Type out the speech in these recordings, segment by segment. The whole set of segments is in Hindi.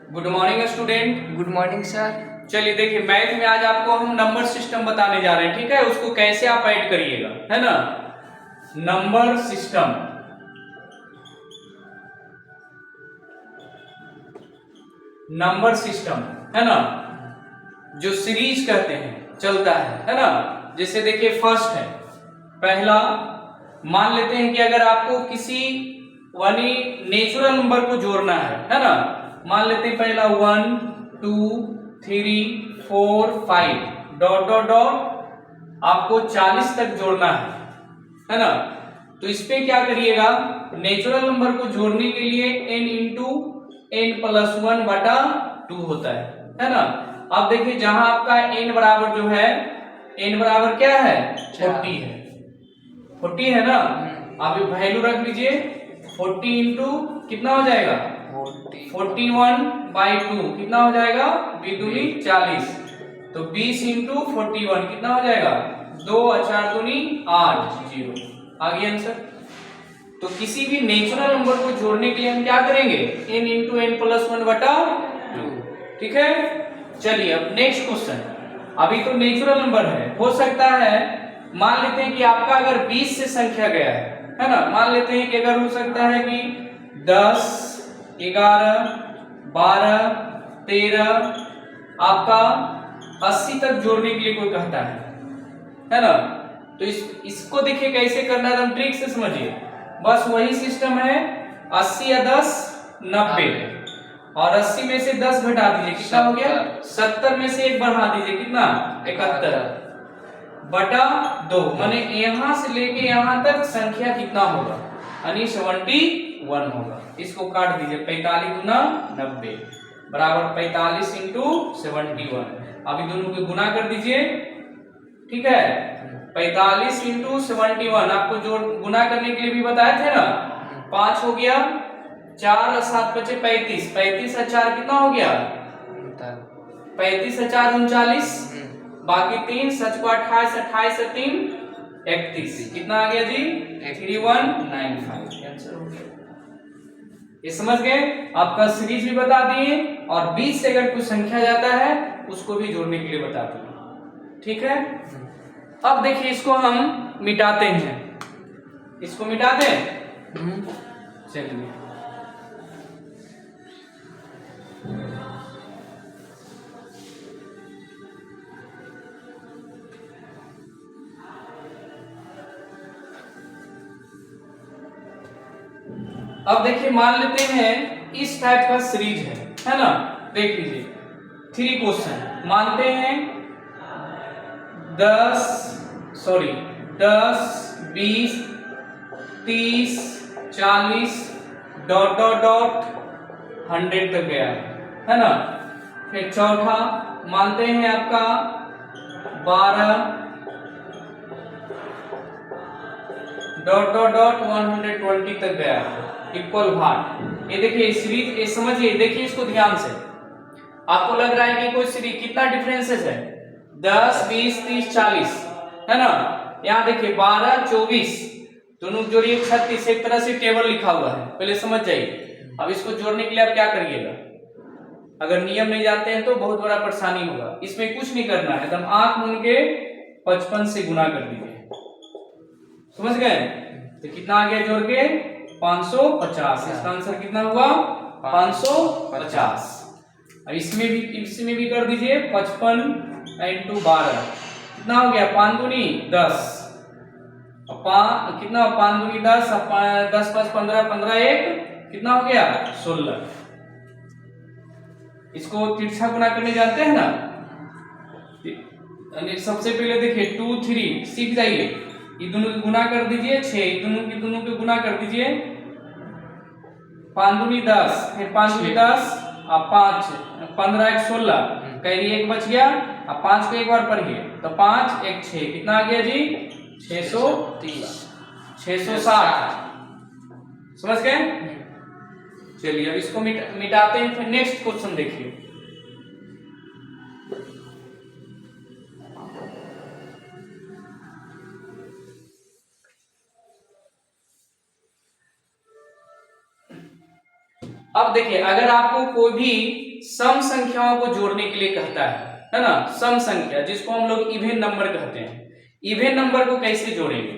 Good morning student. Good morning sir. चलिए देखिए, मैथ में आज आपको हम नंबर सिस्टम बताने जा रहे हैं, ठीक है। उसको कैसे आप ऐड करिएगा, है ना। नंबर सिस्टम, नंबर सिस्टम, है ना, जो सीरीज कहते हैं चलता है ना। जैसे देखिए फर्स्ट है, पहला मान लेते हैं कि अगर आपको किसी यानी नेचुरल नंबर को जोड़ना है ना। मान लेते हैं पहला 1 2 3 4 5 डॉट डॉट डॉट आपको 40 तक जोड़ना है ना। तो इस पे क्या करिएगा, नेचुरल नंबर को जोड़ने के लिए n इंटू n प्लस 1 बटा 2 होता है ना। अब देखिए जहां आपका n बराबर जो है, n बराबर क्या है 40 है, 40 है ना। आप वैल्यू रख लीजिए, 40 इंटू कितना हो जाएगा 41/2 कितना हो जाएगा, बीदुनी 40। तो 20 इंटू 41 कितना हो जाएगा, 2 और 4 दूनी 8, 0 आ गया आंसर। तो किसी भी नेचुरल नंबर को जोड़ने के लिए हम क्या करेंगे, n इंटू n प्लस 1 बटा 2, ठीक है। चलिए अब नेक्स्ट क्वेश्चन, अभी तो नेचुरल नंबर है, हो सकता है मान लेते हैं कि आपका अगर 20 से संख्या गया है ना। मान लेते हैं कि अगर हो सकता है कि 10 11 12 13 आपका 80 तक जोड़ने के लिए कोई कहता है ना। तो इसको देखिए कैसे करना है, एकदम ट्रिक से समझिए। बस वही सिस्टम है, 80 या 10 90, और 80 में से 10 घटा दीजिए कितना हो गया, 70 में से 1 बढ़ा दीजिए कितना 71 बटा 2, माने यहां से लेके यहां तक संख्या कितना होगा, यानी 71 होगा। इसको काट दीजिए, 45 दूना 90 बराबर 45 इंटू 71। अभी दोनों को गुना कर दीजिए, ठीक है। 45 इंटू 71 आपको जोड़ गुना करने के लिए भी बताए थे ना। 5 हो गया, 4 और 7 बचे 35, 35 और 4 कितना हो गया 35 और 4 39, बाकी 3 सच को 28, 28 और 3 31, कितना आ गया जी 3195 आंसर हो गया। ये समझ गए, आपका सीरीज भी बता दिए और 20 से अगर कुछ संख्या जाता है उसको भी जोड़ने के लिए बता दिए, ठीक है। अब देखिए इसको हम मिटाते हैं, इसको मिटाते हैं। चलिए अब देखिए मान लेते हैं इस टाइप का सीरीज है ना। देख लीजिए 3 क्वेश्चन, मानते हैं 10 20 30 40 डॉट डॉट डॉट 100 तक गया है ना। फिर चौथा मानते हैं आपका 12 डॉट डॉट डॉट 120 तक गया इक्वल भाग। ये देखिए सीरीज, ये समझिए, देखिए इसको ध्यान से। आपको लग रहा है कि कोई सीरीज कितना डिफरेंसेस है, 10 20 30 40 है ना। यहाँ देखिए 12 24 दोनों जोड़िए 36, एक तरह से टेबल लिखा हुआ है, पहले समझ जाइए। अब इसको जोड़ने के लिए आप क्या करिएगा, अगर नियम नहीं जानते हैं तो बहुत बड़ा परेशानी होगा। इसमें कुछ नहीं करना है, एकदम आंख मूंद के 55 से गुना कर दीजिए, समझ गए। तो कितना आ गया जोड़ के 550, इसका आंसर कितना हुआ 550। अब इसमें भी कर दीजिए 55 इंटू 12 कितना हो गया 5 दूनी 10, कितना 5 दूनी 10, 10 5 15, 15 1 कितना हो गया 16। इसको तिरछा गुना करने जानते हैं ना। सबसे पहले देखिए 2 3 सीख जाइए, ये दोनों को गुना कर दीजिए 6, दोनों के गुना कर दीजिए 5 दूनी 10, फिर 5 दूनी 10 और 5 15 1 16, कैरी 1 बच गया। अब 5 को एक बार पढ़िए तो 5 1 6 कितना आ गया जी 630 660, समझ गए। चलिए अब इसको मिटाते हैं, फिर नेक्स्ट क्वेश्चन देखिए। अब अब देखिए, अगर आपको कोई भी सम संख्याओं को जोड़ने के लिए कहता है ना, सम संख्या जिसको हम लोग इवन नंबर कहते हैं, इवन नंबर को कैसे जोड़ेंगे?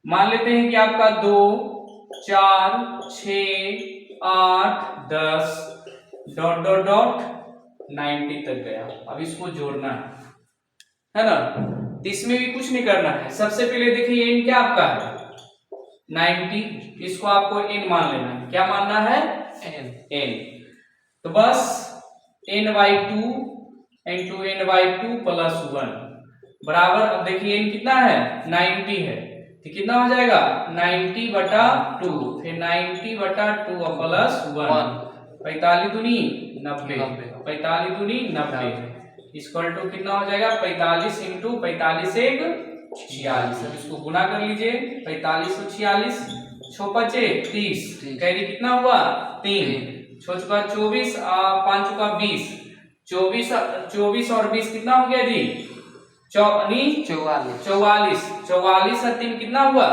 मान लेते हैं कि आपका 2, 4, 6, 8, 10 डॉट डॉट डॉट 90 तक गया। अब इसको जोड़ना है ना, तो इसमें भी कुछ नहीं करना है। सबसे पहले देखिए n क्या आपका है 90, इसको आपको n मान लेना है। क्या मानना है? n। तो बस n/2 इंटू n/2 प्लस 1 बराबर, अब देखिए n कितना है 90 है, तो कितना हो जाएगा 90/2, फिर 90/2 प्लस 1, 45 दूनी 90, 45 दूनी 90 इक्वल टू कितना हो जाएगा 45 इंटू 45 एक 46। अब इसको गुना कर लीजिए, 45 और 46 छो पचे 30, कैरी कितना हुआ 3, छो चुका 24, 5 चुका 20, 24 और 20 कितना हो गया जी 44, 44 और 3 कितना हुआ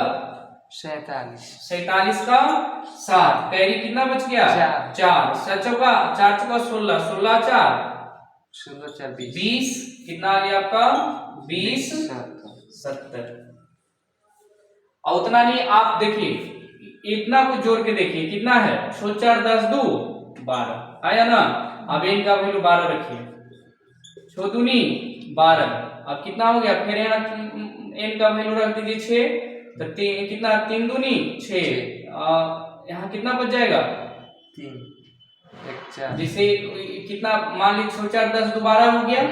47 का 7, कैरी कितना बच गया 4, 7 चौका 4 चौका 16, 16 4 20, कितना आ गया आपका 20 70। और उतना नहीं, आप देखिए इतना को जोड़ के देखिए कितना है 6 4 10 2 12 आया ना। अब इनका वैल्यू 12 रखिए, 6 दूनी 12, अब कितना हो गया, फिर यहाँ n का वैल्यू रख दीजिए 6, तो कितना 3 दूनी 6, यहाँ कितना बच जाएगा 3, जिसे कितना मान लीजिए 6 4 10 दोबारा हो गया।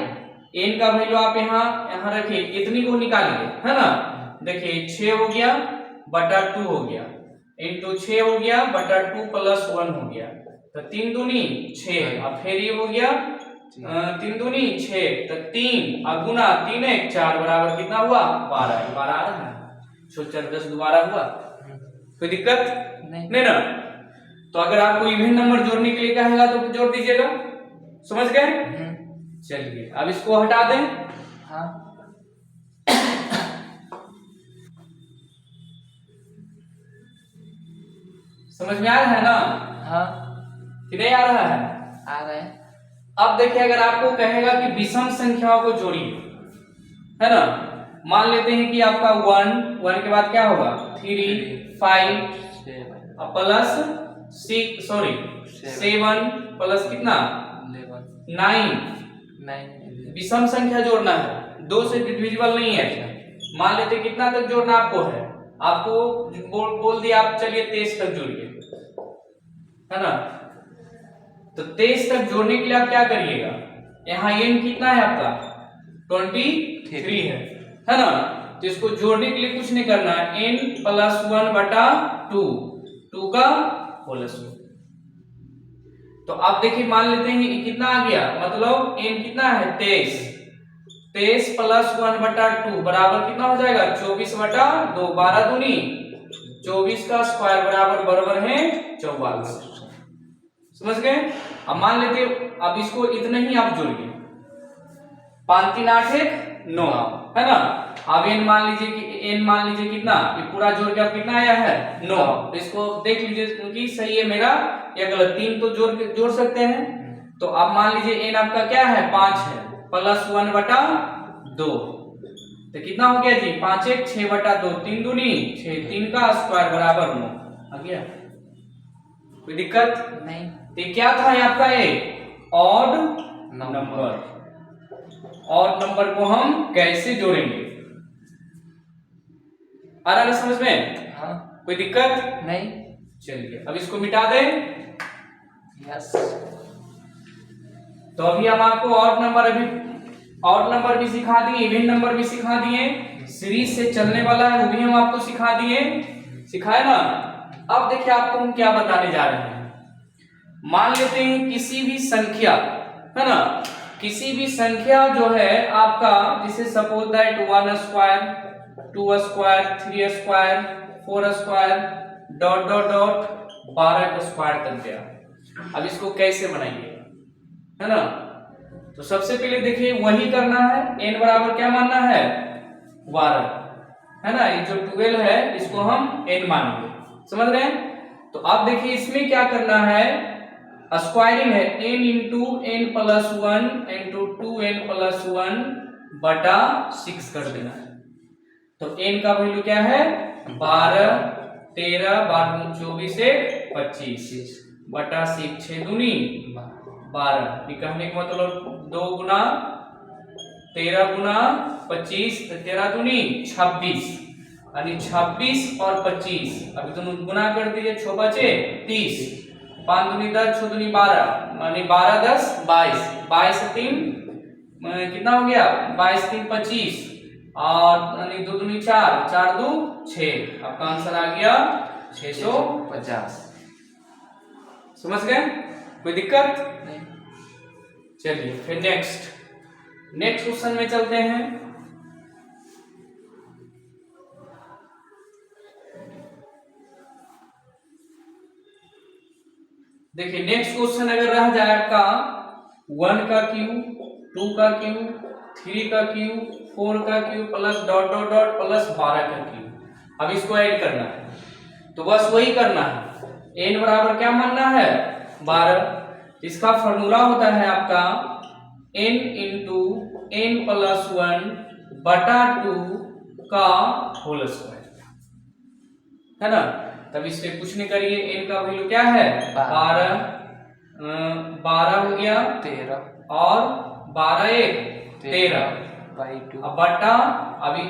n का वैल्यू आप यहाँ रखिए, इतनी को निकालिए है ना। देखिए 6 हो गया बटा 2 हो गया, इंटू 6 हो गया बटा 2 प्लस 1 हो गया, तो 3 दूनी 6, अब फिर ये हो गया 3 दूनी 6, तो 3 और गुना 3 1 4 बराबर कितना हुआ 12, 12 आ रहा है। 6 4 10 दोबारा हुआ, कोई दिक्कत नहीं ना। तो अगर आपको इवन नंबर जोड़ने के लिए कहेगा तो जोड़ दीजिएगा, समझ गए। चलिए अब इसको हटा दें। हाँ समझ में आ रहा है ना? हाँ कि नहीं आ रहा है? आ रहा है। अब देखिए, अगर आपको कहेगा कि विषम संख्याओं को जोड़िए है ना, मान लेते हैं कि आपका 1 के बाद क्या होगा 3 5 प्लस 7 प्लस कितना 9। विषम संख्या जोड़ना है, 2 से डिविजिबल नहीं है। मान लेते कितना तक जोड़ना आपको है, आपको बोल दिया आप चलिए 23 तक जोड़िए है ना। तो 23 तक जोड़ने के लिए आप क्या करिएगा, यहाँ n कितना है आपका 23 है ना। तो इसको जोड़ने के लिए कुछ नहीं करना है, n प्लस 1 बटा 2 का होल स्क्वायर। तो आप देखिए मान लेते हैं ये कितना आ गया, मतलब n कितना है 23 प्लस 1 बटा 2 बराबर कितना हो जाएगा 24 बटा 2, 12 दूनी 24 का स्क्वायर बराबर है 44। समझ गए। अब मान लेते, अब इसको इतना ही आप जोड़िए, 5 3 8 1 9 है ना। अब n मान लीजिए कितना, ये पूरा जोड़ के अब कितना आया है 9। तो इसको देख लीजिए क्योंकि सही है मेरा या गलत, 3 तो जोड़ सकते हैं। तो अब मान लीजिए n आपका क्या है 5 है, प्लस 1 बटा 2, तो कितना हो गया जी 5 1 6 बटा 2, 3 दूनी 6, 3 का स्क्वायर बराबर 9 आ गया। कोई दिक्कत नहीं। तो क्या था आपका ये ऑड नंबर। ऑड नंबर को हम कैसे जोड़ेंगे, आ रहा है समझ में? हाँ। कोई दिक्कत नहीं। चलिए अब इसको मिटा दें। यस। तो अभी हम आपको ऑड नंबर भी सिखा दिए, इवन नंबर भी सिखा दिए, सीरीज से चलने वाला है वो भी हम आपको सिखाए ना। अब देखिए आपको हम क्या बताने जा रहे हैं। मान लेते हैं किसी भी संख्या है ना, किसी भी संख्या जो है आपका, जिसे suppose that 1 square 2 square 3 square 4 square dot dot dot 12 square तक गया। अब इसको कैसे बनाइए है ना। तो सबसे पहले देखिए वही करना है, n बराबर क्या मानना है 12 है ना। ये जो 12 है इसको हम n मानेंगे, समझ रहे हैं। तो आप देखिए इसमें क्या करना है, स्क्वायरिंग है, n into n plus 1 into 2n plus 1 बटा 6 कर देना है। तो n का वैल्यू क्या है 12, 13, 12 24 से 25 बटा 6 6 दूनी 12। कहने का मतलब 2 गुना 13 गुना 25 तो 13 दूनी 26 यानी 26 और 25 अभी दोनों गुना कर दीजिए, 6 बचे 30, 5 दूनी 10, 6 दूनी 12 यानी 12 10 22, 22 3 कितना हो गया 22 3 25 और यानी 2 दूनी 4, 4 2 6। आपका आंसर आ गया 650। समझ गए, कोई दिक्कत नहीं। चलिए फिर नेक्स्ट क्वेश्चन में चलते हैं। देखिए नेक्स्ट क्वेश्चन अगर रह जाए आपका 1 का क्यू, 2 का क्यू, 3 का क्यू, 4 का Q plus dot dot dot plus 12 का क्यू, अब इसको ऐड करना है। तो बस वही करना है, n बराबर क्या मानना है 12। इसका फॉर्मूला होता है आपका n इंटू एन प्लस 1 बटा 2 का होल स्क्वायर, है ना। तब इस पे कुछ नहीं करिए, n का वैल्यू क्या है 12, 12 हो गया 13 और 12 1 13 बाई 2 अब बटा, अभी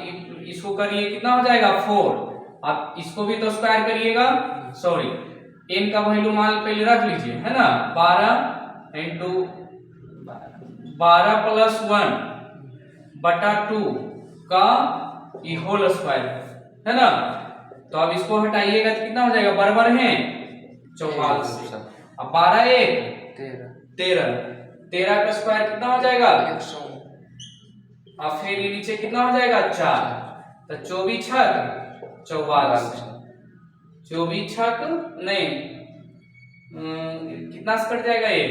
इसको करिए कितना हो जाएगा 4। अब इसको भी तो स्क्वायर करिएगा, सॉरी n का वैल्यू मान पहले रख लीजिए, है ना 12 इंटू 12 प्लस 1 बटा 2 का ये होल स्क्वायर, है ना। तो अब इसको हटाइएगा तो कितना हो जाएगा, बराबर है 44। अब 12 1 13, 13 का स्क्वायर कितना हो जाएगा 100। अब फिर ये नीचे कितना हो जाएगा 4, तो 24 छक 44, 24 छक नहीं कितना से कट जाएगा ये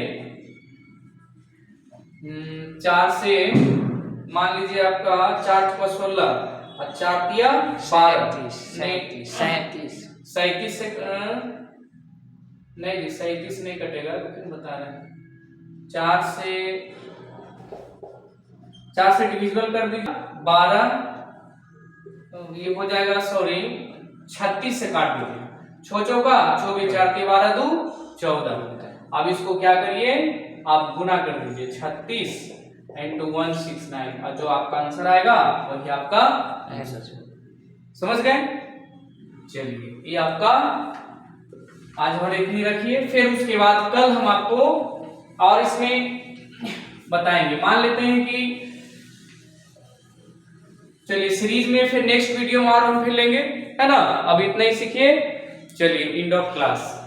4 से, मान लीजिए आपका 4 × 16 और 4 दिया 12 37 से नहीं 37 नहीं कटेगा, लेकिन बता रहे हैं 4 से डिविजिबल कर दीजिए 12, तो ये हो जाएगा सॉरी 36 से काट दीजिए, 6 चौका 24 4 के 12 2 14। अब इसको क्या करिए आप गुना कर दीजिए 36 इंटू 169 और जो आपका आंसर आएगा वही आपका आंसर। समझ गए। चलिए ये आपका आज हम इतनी रखिए, फिर उसके बाद कल हम आपको और इसमें बताएंगे। मान लेते हैं कि चलिए सीरीज में फिर नेक्स्ट वीडियो में और हम फिर लेंगे, है ना। अब इतना ही सीखिए, चलिए एंड ऑफ क्लास।